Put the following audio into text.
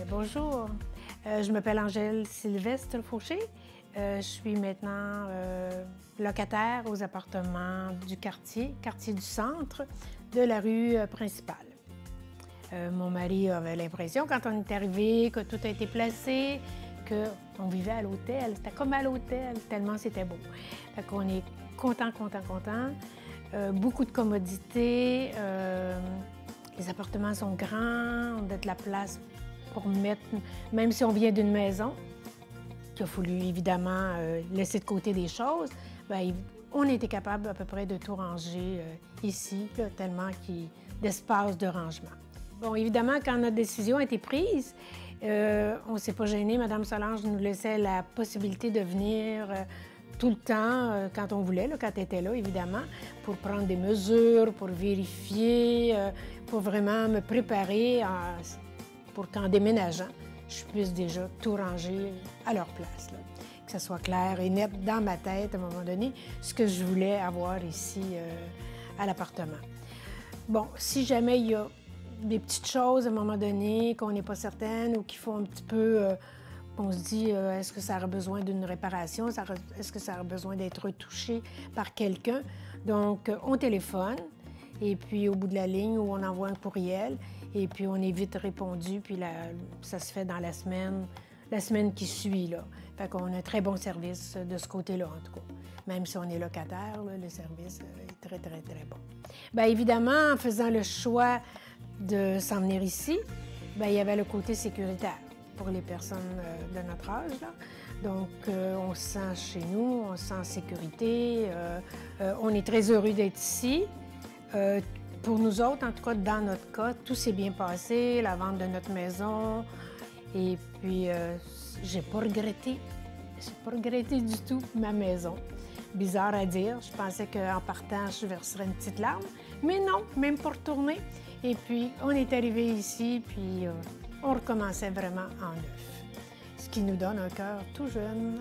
Bonjour, je m'appelle Angèle Sylvestre Fauché. Je suis maintenant locataire aux appartements du quartier du centre, de la rue principale. Mon mari avait l'impression, quand on est arrivé, que tout a été placé, qu'on vivait à l'hôtel. C'était comme à l'hôtel, tellement c'était beau. Fait qu'on est content. Beaucoup de commodités. Les appartements sont grands, on a de la place pour mettre, même si on vient d'une maison, qu'il a fallu évidemment laisser de côté des choses, bien, on était capable à peu près de tout ranger ici, là, tellement qu'il y a d'espace de rangement. Bon, évidemment, quand notre décision a été prise, on ne s'est pas gêné. Mme Solange nous laissait la possibilité de venir tout le temps, quand on voulait, là, quand elle était là, évidemment, pour prendre des mesures, pour vérifier, pour vraiment me préparer pour qu'en déménageant, je puisse déjà tout ranger à leur place, là. Que ça soit clair et net dans ma tête, à un moment donné, ce que je voulais avoir ici à l'appartement. Bon, si jamais il y a des petites choses à un moment donné qu'on n'est pas certaine ou qui font un petit peu... on se dit, est-ce que ça aurait besoin d'une réparation? Est-ce que ça aurait besoin d'être retouché par quelqu'un? Donc, on téléphone, et puis au bout de la ligne, où on envoie un courriel, et puis on est vite répondu, puis ça se fait dans la semaine qui suit, là. Fait qu'on a un très bon service de ce côté-là, en tout cas. Même si on est locataire, là, le service est très bon. Bien, évidemment, en faisant le choix de s'en venir ici, bien, il y avait le côté sécuritaire pour les personnes de notre âge, là. Donc, on se sent chez nous, on se sent en sécurité. On est très heureux d'être ici. Pour nous autres, en tout cas, dans notre cas, tout s'est bien passé, la vente de notre maison. Et puis, j'ai pas regretté du tout ma maison. Bizarre à dire, je pensais qu'en partant, je verserais une petite larme. Mais non, même pas retourner. Et puis, on est arrivé ici, puis on recommençait vraiment en neuf. Ce qui nous donne un cœur tout jeune.